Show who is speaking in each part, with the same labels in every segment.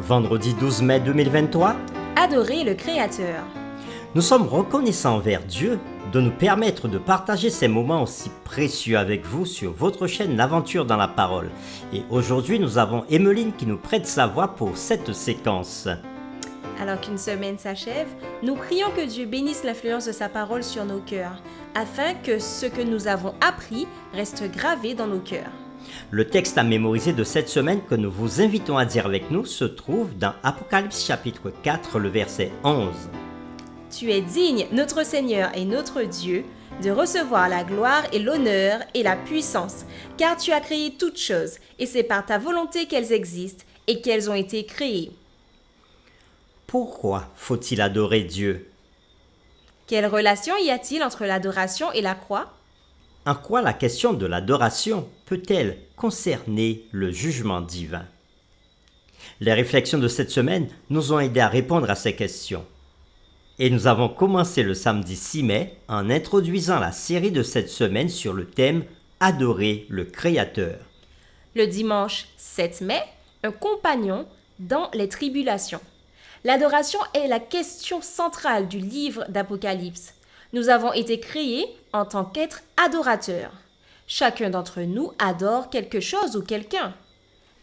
Speaker 1: Vendredi 12 mai 2023,
Speaker 2: Adorer le Créateur.
Speaker 1: nous sommes reconnaissants envers Dieu de nous permettre de partager ces moments aussi précieux avec vous sur votre chaîne L'Aventure dans la Parole. Et aujourd'hui, nous avons Emeline qui nous prête sa voix pour cette séquence.
Speaker 2: Alors qu'une semaine s'achève, nous prions que Dieu bénisse l'influence de sa parole sur nos cœurs, afin que ce que nous avons appris reste gravé dans nos cœurs.
Speaker 1: Le texte à mémoriser de cette semaine que nous vous invitons à dire avec nous se trouve dans Apocalypse chapitre 4, le verset 11.
Speaker 2: Tu es digne, notre Seigneur et notre Dieu, de recevoir la gloire et l'honneur et la puissance, car tu as créé toutes choses, et c'est par ta volonté qu'elles existent et qu'elles ont été créées.
Speaker 1: Pourquoi faut-il adorer Dieu?
Speaker 2: Quelle relation y a-t-il entre l'adoration et la croix?
Speaker 1: En quoi la question de l'adoration peut-elle concerner le jugement divin? Les réflexions de cette semaine nous ont aidés à répondre à ces questions. Et nous avons commencé le samedi 6 mai en introduisant la série de cette semaine sur le thème « Adorer le Créateur ».
Speaker 2: Le dimanche 7 mai, un compagnon dans les tribulations. L'adoration est la question centrale du livre d'Apocalypse. Nous avons été créés en tant qu'êtres adorateurs. Chacun d'entre nous adore quelque chose ou quelqu'un.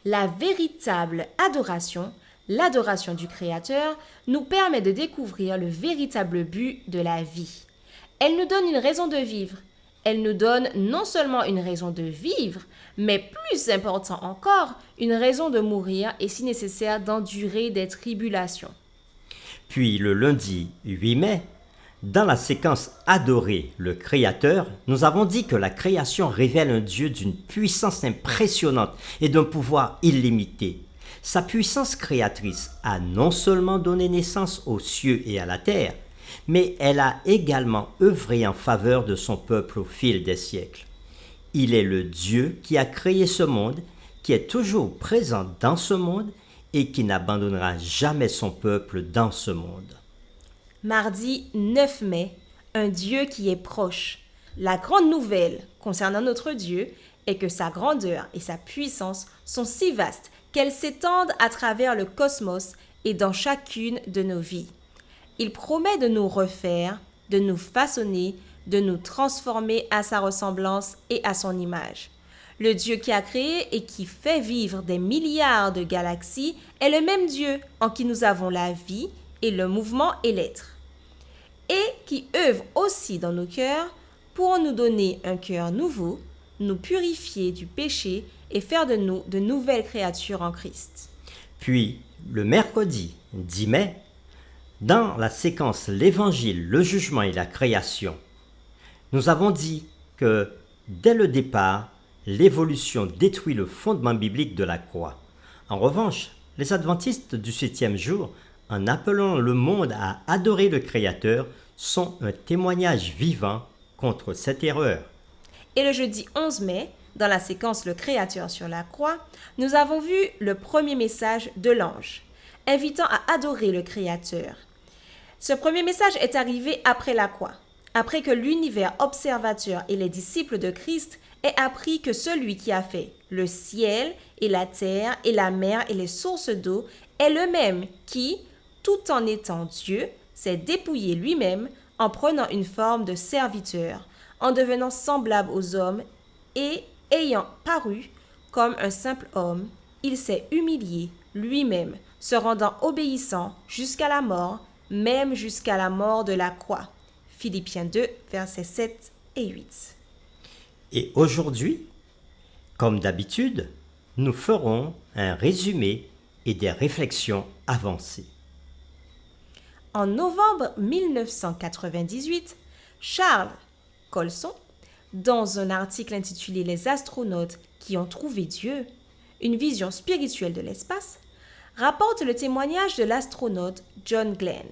Speaker 2: La véritable adoration, l'adoration du Créateur, nous permet de découvrir le véritable but de la vie. Elle nous donne une raison de vivre. Elle nous donne non seulement une raison de vivre, mais plus important encore, une raison de mourir et si nécessaire d'endurer des tribulations.
Speaker 1: Puis le lundi 8 mai, dans la séquence « Adorer le Créateur », nous avons dit que la création révèle un Dieu d'une puissance impressionnante et d'un pouvoir illimité. Sa puissance créatrice a non seulement donné naissance aux cieux et à la terre, mais elle a également œuvré en faveur de son peuple au fil des siècles. Il est le Dieu qui a créé ce monde, qui est toujours présent dans ce monde et qui n'abandonnera jamais son peuple dans ce monde.
Speaker 2: Mardi 9 mai, un Dieu qui est proche. La grande nouvelle concernant notre Dieu est que sa grandeur et sa puissance sont si vastes qu'elles s'étendent à travers le cosmos et dans chacune de nos vies. Il promet de nous refaire, de nous façonner, de nous transformer à sa ressemblance et à son image. Le Dieu qui a créé et qui fait vivre des milliards de galaxies est le même Dieu en qui nous avons la vie et le mouvement et l'être. Et qui œuvre aussi dans nos cœurs pour nous donner un cœur nouveau, nous purifier du péché et faire de nous de nouvelles créatures en Christ.
Speaker 1: Puis, le mercredi 10 mai, dans la séquence l'Évangile, le jugement et la création, nous avons dit que dès le départ, l'évolution détruit le fondement biblique de la croix. En revanche, les adventistes du 7e jour, en appelant le monde à adorer le Créateur, sont un témoignage vivant contre cette erreur.
Speaker 2: Et le jeudi 11 mai, dans la séquence Le Créateur sur la croix, nous avons vu le premier message de l'ange, invitant à adorer le Créateur. Ce premier message est arrivé après la croix, après que l'univers observateur et les disciples de Christ aient appris que celui qui a fait le ciel et la terre et la mer et les sources d'eau est le même qui, tout en étant Dieu, s'est dépouillé lui-même en prenant une forme de serviteur, en devenant semblable aux hommes et ayant paru comme un simple homme, il s'est humilié lui-même, se rendant obéissant jusqu'à la mort, même jusqu'à la mort de la croix. Philippiens 2, versets 7 et 8.
Speaker 1: Et aujourd'hui, comme d'habitude, nous ferons un résumé et des réflexions avancées.
Speaker 2: En novembre 1998, Charles Colson, dans un article intitulé Les astronautes qui ont trouvé Dieu, une vision spirituelle de l'espace, rapporte le témoignage de l'astronaute John Glenn.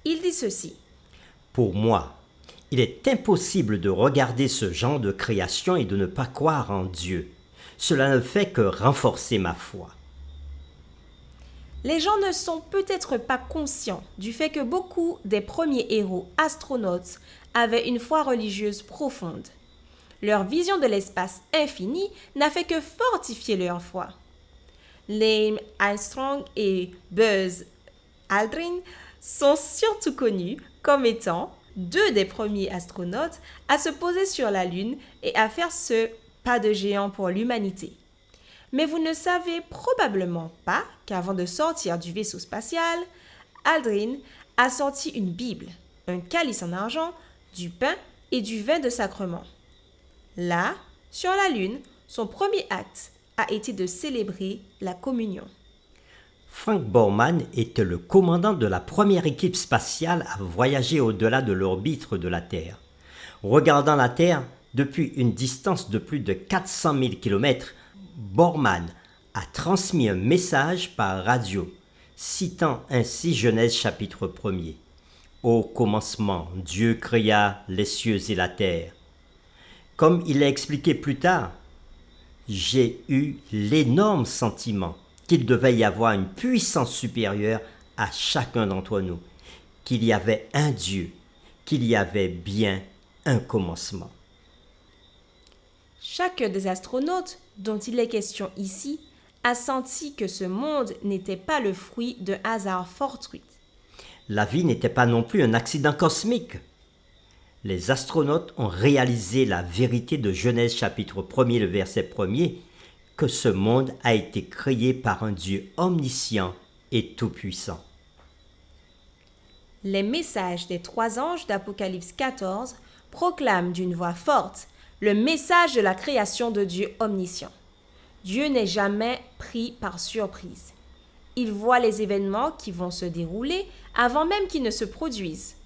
Speaker 2: Il dit ceci.
Speaker 1: Pour moi, il est impossible de regarder ce genre de création et de ne pas croire en Dieu. Cela ne fait que renforcer ma foi.
Speaker 2: Les gens ne sont peut-être pas conscients du fait que beaucoup des premiers héros astronautes avaient une foi religieuse profonde. Leur vision de l'espace infini n'a fait que fortifier leur foi. Neil Armstrong et Buzz Aldrin sont surtout connus comme étant deux des premiers astronautes à se poser sur la Lune et à faire ce pas de géant pour l'humanité. Mais vous ne savez probablement pas qu'avant de sortir du vaisseau spatial, Aldrin a sorti une Bible, un calice en argent, du pain et du vin de sacrement. Là, sur la Lune, son premier acte a été de célébrer la communion.
Speaker 1: Frank Borman était le commandant de la première équipe spatiale à voyager au-delà de l'orbite de la Terre. Regardant la Terre depuis une distance de plus de 400 000 km, Borman a transmis un message par radio, citant ainsi Genèse chapitre 1er. Au commencement, Dieu créa les cieux et la terre. Comme il l'a expliqué plus tard, j'ai eu l'énorme sentiment qu'il devait y avoir une puissance supérieure à chacun d'entre nous, qu'il y avait un Dieu, qu'il y avait bien un commencement.
Speaker 2: Chacun des astronautes dont il est question ici a senti que ce monde n'était pas le fruit d'un hasard fortuit.
Speaker 1: La vie n'était pas non plus un accident cosmique. Les astronautes ont réalisé la vérité de Genèse chapitre 1er, le verset 1er, que ce monde a été créé par un Dieu omniscient et tout-puissant.
Speaker 2: Les messages des trois anges d'Apocalypse 14 proclament d'une voix forte le message de la création de Dieu omniscient. Dieu n'est jamais pris par surprise. Il voit les événements qui vont se dérouler avant même qu'ils ne se produisent.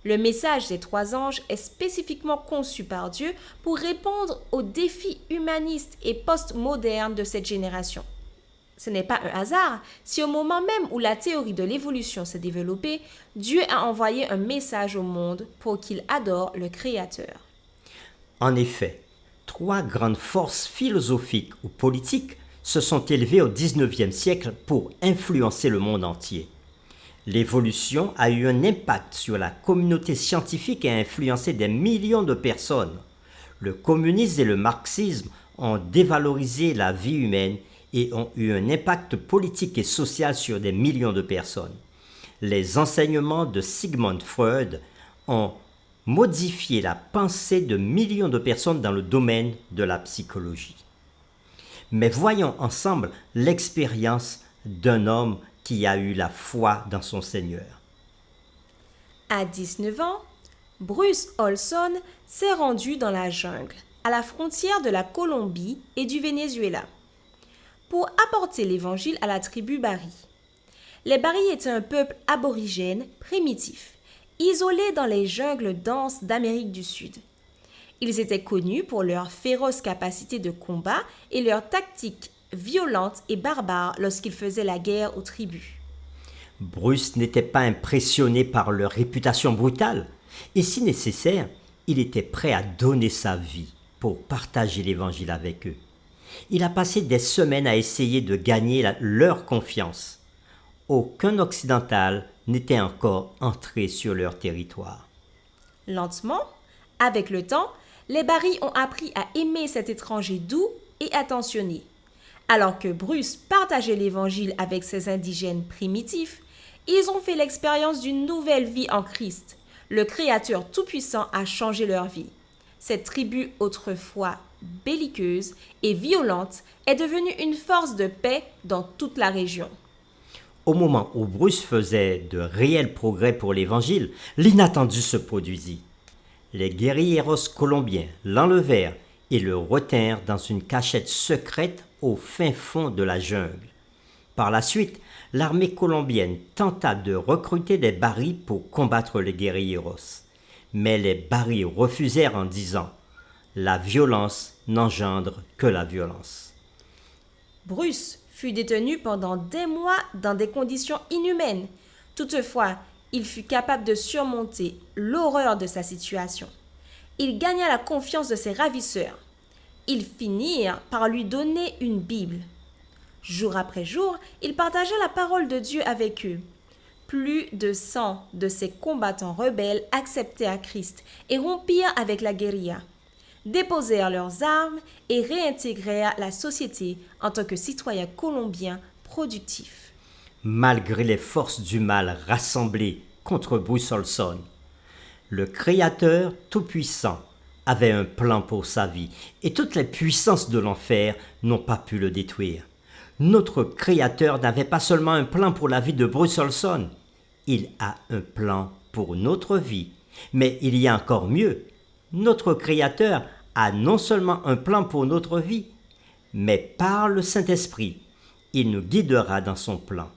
Speaker 2: Le message des trois anges est spécifiquement conçu par Dieu pour répondre aux défis humanistes et postmodernes de cette génération. Ce n'est pas un hasard si au moment même où la théorie de l'évolution s'est développée, Dieu a envoyé un message au monde pour qu'il adore le Créateur.
Speaker 1: En effet, trois grandes forces philosophiques ou politiques se sont élevées au XIXe siècle pour influencer le monde entier. L'évolution a eu un impact sur la communauté scientifique et a influencé des millions de personnes. Le communisme et le marxisme ont dévalorisé la vie humaine et ont eu un impact politique et social sur des millions de personnes. Les enseignements de Sigmund Freud ont modifié la pensée de millions de personnes dans le domaine de la psychologie. Mais voyons ensemble l'expérience d'un homme qui a eu la foi dans son Seigneur.
Speaker 2: À 19 ans, Bruce Olson s'est rendu dans la jungle, à la frontière de la Colombie et du Venezuela, pour apporter l'évangile à la tribu Bari. Les Bari étaient un peuple aborigène primitif, isolé dans les jungles denses d'Amérique du Sud. Ils étaient connus pour leur féroce capacité de combat et leurs tactiques violentes et barbares lorsqu'ils faisaient la guerre aux tribus.
Speaker 1: Bruce n'était pas impressionné par leur réputation brutale, et si nécessaire, il était prêt à donner sa vie pour partager l'évangile avec eux. Il a passé des semaines à essayer de gagner leur confiance. Aucun occidental n'était encore entré sur leur territoire.
Speaker 2: Lentement, avec le temps, les Bari ont appris à aimer cet étranger doux et attentionné. Alors que Bruce partageait l'évangile avec ses indigènes primitifs, ils ont fait l'expérience d'une nouvelle vie en Christ. Le Créateur Tout-Puissant a changé leur vie. Cette tribu autrefois belliqueuse et violente est devenue une force de paix dans toute la région.
Speaker 1: Au moment où Bruce faisait de réels progrès pour l'évangile, l'inattendu se produisit. Les guérilleros colombiens l'enlevèrent et le retinrent dans une cachette secrète au fin fond de la jungle. Par la suite, l'armée colombienne tenta de recruter des Bari pour combattre les guérilleros. Mais les Bari refusèrent en disant « La violence n'engendre que la violence ».
Speaker 2: Bruce fut détenu pendant des mois dans des conditions inhumaines. Toutefois, il fut capable de surmonter l'horreur de sa situation. Il gagna la confiance de ses ravisseurs. Ils finirent par lui donner une Bible. Jour après jour, il partagea la parole de Dieu avec eux. Plus de 100 de ces combattants rebelles acceptèrent Christ et rompirent avec la guérilla. déposèrent leurs armes et réintégrèrent la société en tant que citoyens colombiens productifs.
Speaker 1: Malgré les forces du mal rassemblées contre Bruce Olson, le Créateur Tout-Puissant avait un plan pour sa vie et toutes les puissances de l'enfer n'ont pas pu le détruire. Notre Créateur n'avait pas seulement un plan pour la vie de Bruce Olson, il a un plan pour notre vie. Mais il y a encore mieux, notre Créateur a non seulement un plan pour notre vie, mais par le Saint-Esprit, il nous guidera dans son plan.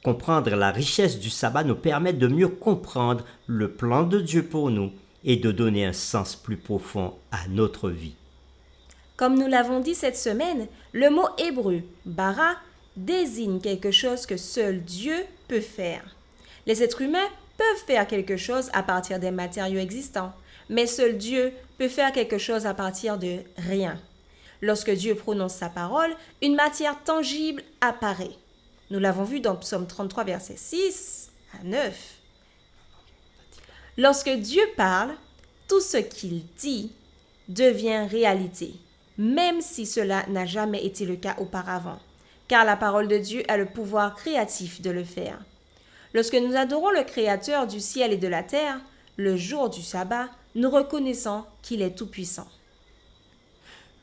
Speaker 1: Comprendre la richesse du sabbat nous permet de mieux comprendre le plan de Dieu pour nous et de donner un sens plus profond à notre vie.
Speaker 2: Comme nous l'avons dit cette semaine, le mot hébreu « bara » désigne quelque chose que seul Dieu peut faire. Les êtres humains peuvent faire quelque chose à partir des matériaux existants, mais seul Dieu peut faire quelque chose à partir de rien. Lorsque Dieu prononce sa parole, une matière tangible apparaît. Nous l'avons vu dans Psaume 33, versets 6 à 9. Lorsque Dieu parle, tout ce qu'il dit devient réalité, même si cela n'a jamais été le cas auparavant, car la parole de Dieu a le pouvoir créatif de le faire. Lorsque nous adorons le Créateur du ciel et de la terre, le jour du sabbat, nous reconnaissons qu'il est tout-puissant.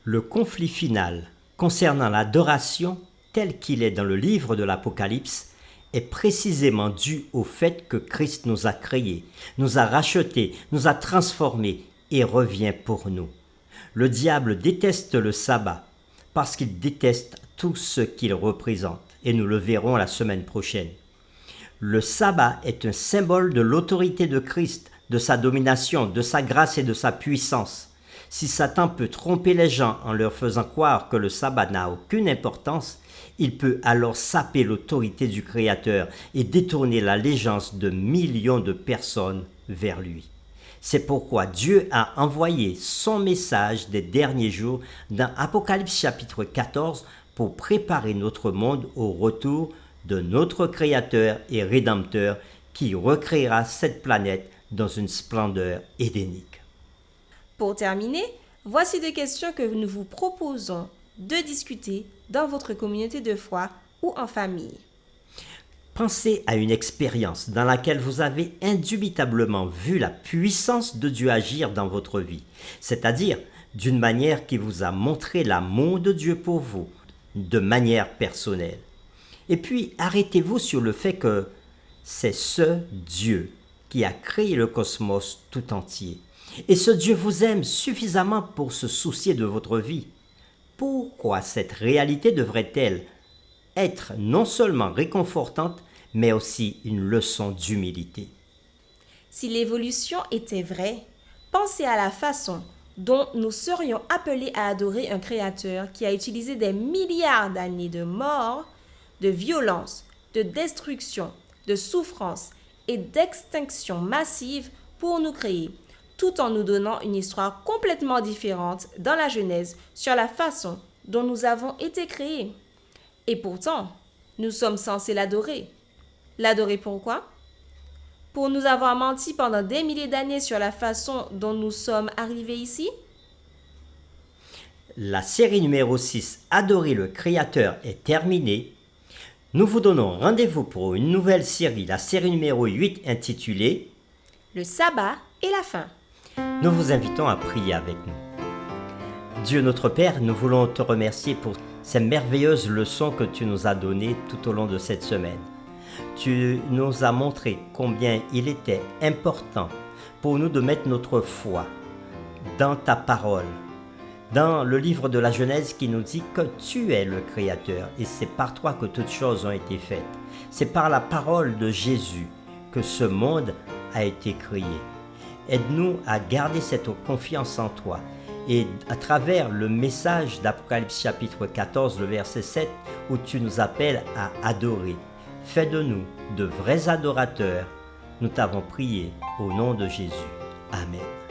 Speaker 1: Le conflit final concernant l'adoration tel qu'il est dans le livre de l'Apocalypse est précisément dû au fait que Christ nous a créés, nous a rachetés, nous a transformés et revient pour nous. Le diable déteste le sabbat parce qu'il déteste tout ce qu'il représente et nous le verrons la semaine prochaine. Le sabbat est un symbole de l'autorité de Christ, de sa domination, de sa grâce et de sa puissance. Si Satan peut tromper les gens en leur faisant croire que le sabbat n'a aucune importance, il peut alors saper l'autorité du Créateur et détourner l'allégeance de millions de personnes vers lui. C'est pourquoi Dieu a envoyé son message des derniers jours dans Apocalypse chapitre 14 pour préparer notre monde au retour de notre Créateur et Rédempteur qui recréera cette planète dans une splendeur édénique.
Speaker 2: Pour terminer, voici des questions que nous vous proposons de discuter dans votre communauté de foi ou en famille.
Speaker 1: Pensez à une expérience dans laquelle vous avez indubitablement vu la puissance de Dieu agir dans votre vie, c'est-à-dire d'une manière qui vous a montré l'amour de Dieu pour vous, de manière personnelle. Et puis, arrêtez-vous sur le fait que c'est ce Dieu qui a créé le cosmos tout entier. Et ce Dieu vous aime suffisamment pour se soucier de votre vie. Pourquoi cette réalité devrait-elle être non seulement réconfortante, mais aussi une leçon d'humilité?
Speaker 2: Si l'évolution était vraie, pensez à la façon dont nous serions appelés à adorer un Créateur qui a utilisé des milliards d'années de mort, de violence, de destruction, de souffrance et d'extinction massive pour nous créer, tout en nous donnant une histoire complètement différente dans la Genèse sur la façon dont nous avons été créés. Et pourtant, nous sommes censés l'adorer. L'adorer pourquoi? Pour nous avoir menti pendant des milliers d'années sur la façon dont nous sommes arrivés ici?
Speaker 1: La série numéro 6, Adorer le Créateur, est terminée. Nous vous donnons rendez-vous pour une nouvelle série, la série numéro 8 intitulée
Speaker 2: Le sabbat et la fin.
Speaker 1: Nous vous invitons à prier avec nous. Dieu notre Père, nous voulons te remercier pour ces merveilleuses leçons que tu nous as données tout au long de cette semaine. Tu nous as montré combien il était important pour nous de mettre notre foi dans ta parole, dans le livre de la Genèse qui nous dit que tu es le Créateur et c'est par toi que toutes choses ont été faites. C'est par la parole de Jésus que ce monde a été créé. Aide-nous à garder cette confiance en toi et à travers le message d'Apocalypse chapitre 14, le verset 7, où tu nous appelles à adorer. Fais de nous de vrais adorateurs. Nous t'avons prié au nom de Jésus. Amen.